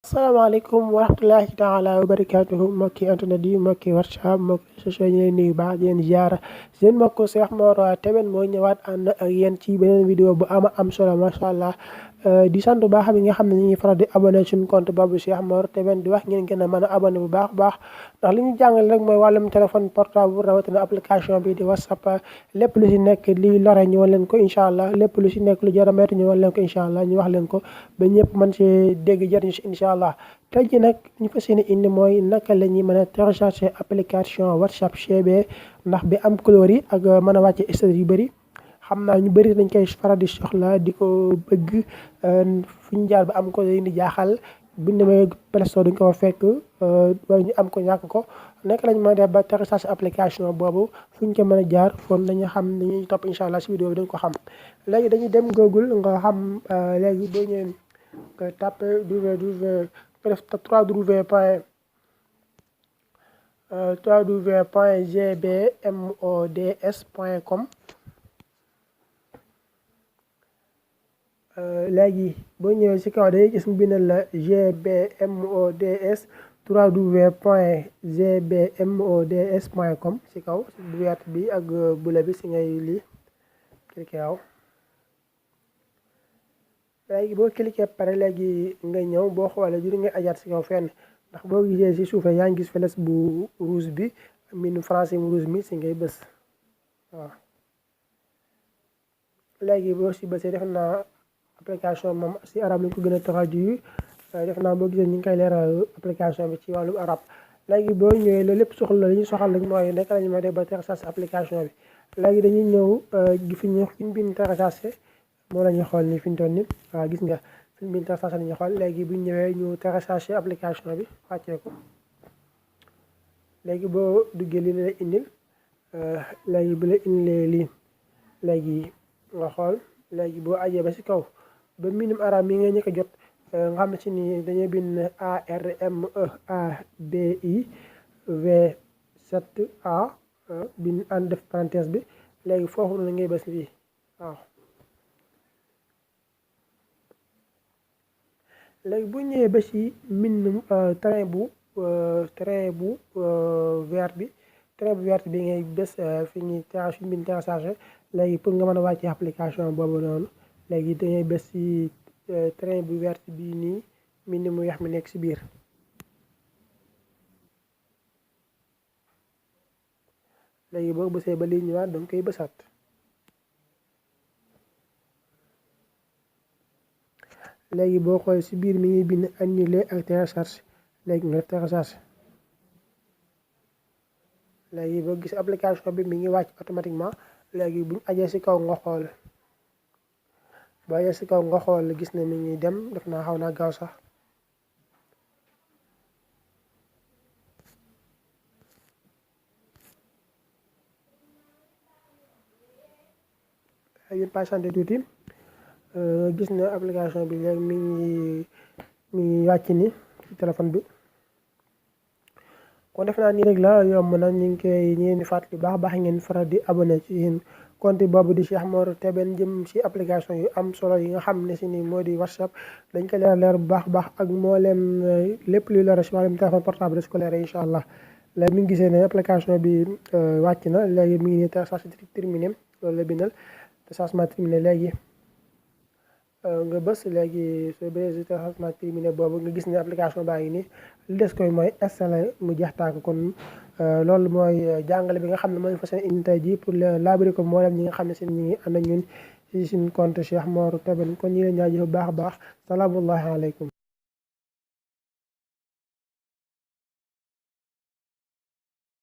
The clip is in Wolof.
asalaamaaleykum wa rahmatulahi taala wa barakaatuhu mbokki internet yi mbokki WhatsApp mbokki social ñu leen nuyu baax di leen ziara seen mbokk Cheikh Mor Teben moo ñëwaat ànd ak yéen ci beneen vidéo bu am solo macha allah di sant bu baax bi nga xam ne ñu ngi faral di abonné suñu compte boobu Cheikh Mor Teben di wax ngeen gën a mën a abonné bu baax ndax li ñu jàngale rek mooy wàllum téléphone portable rawatina application bi di WhatsApp lépp lu si nekk li lore ñu wan leen ko incha allah lépp lu si nekk lu jar a moytu ñu wan leen ko incha allah ñu wax leen ko ba ñëpp mën see dégg jëriñu si incha allah tey jii nag ñu fas yéene indi mooy naka la ñuy mën a télécharger application WhatsApp GB ndax bi am couleur yi ak mën a wàcce statut yu bëri xam naa ñu bëri dañ koy faral di soxla di ko bëgg fu ñu jaar ba am ko leen di jaaxal buñ demee Play Store duñ ko fa fekk wala ñu am ko ñàkk ko naka lañ mën a def ba télécharger application boobu fu ñu ko mën a jaar foon dañu xam ni ñuy topp incha allah si vidéo bi dañ ko xam léegi dañuy dem Google nga xam léegi boo ñëwee nga tapé www.gbmods.com léegi boo ñëwee ci kaw day gis mu bindal la gbmods www.gbmods.com ci kaw bu wert bi ak bula bi si ngay lii cliqué waaw léegi boo cliqué pare léegi nga ñëw boo xoolee jur nga ajaat ci kaw fenn ndax boo gisee ci suufee yaa ngi gis flèche bu rouge bi mbindu français mu rouge mi si ngay bës waaw léegi boo si bësee def naa application moom si arabe lañ ko gën a traduire def naa boo gisee ñu ngi koy leeral application bi ci wàllu arab léegi boo ñëwee loolu lépp soxla li ñu soxal rek mooy nekk lañu may def ba télécharger application bi léegi dañuy ñëw fi ñu bind télécharger moo la ñuy xool ni fi ñu toll nii waaw gis nga fi ñu bind télécharger la ñuy xool léegi bu ñu ñëwee ñu télécharger application bi wàccee ko léegi boo duggee li la indil léegi bu la indilee lii léegi nga xool léegi boo ajee ba si kaw ba minimum arab mi nga ñëkk a jot nga xam ne si ni dañuy bind ARMEABI V7A bind ànd def parenthèse bi léegi foofu na ngay bës fii waaw léegi bu ñëwee ba si mbind train bu vert bi ngay bés fi ñuy fi bind télécharger léegi pour nga mën a wàcce application boobu noonu léegi dangay bés si train bu vert bii nii mbind mu weex mi nekk si biir léegi boo bësee ba lii ñëwaat danga koy bësaat léegi boo xoolee si biir mi ngi bind annuler ak télécharge léegi nga télécharge léegi boo gis application bi mi ngi wàcc automatiquement léegi buñ ajee si kaw nga xool boo ajee si kaw nga xool gis ne mi ngi dem def naa xaw naa gaaw sax léegi patienté tuuti gis na application bi léegi mi ngi wàcc ni ci téléphone bi kon def naa nii rek la yomb na ñu ngi di fàttali baax ngeen faral di abonné ci yéen compte boobu di Cheikh Mor Teben jëm ci application yu am solo yi nga xam ne si ni moo di WhatsApp dañ ko leer bu baax ak mboolem lépp luy leer si wàllum téléphone portable da si ko leer incha allah léegi mi ngi gisee ne application bi wàcc na léegi mi ngi nii téléchargement terminé loolu la bindal téléchargement terminé léegi nga bës léegi soo bësee téléchargement terminé boobu nga gis ne application baa ngi nii li des koy mooy installé mu jeex tàkk kon loolu mooy jàngale bi nga xam ne mooy fas yéene indi tey jii pour laabiri ko mboolem ñi nga xam ne seen ñi ngi ànd ak ñun ci suñu compte Cheikh Mor Teben kon ñi leen jaajëf bu baax salaamullahi aleykum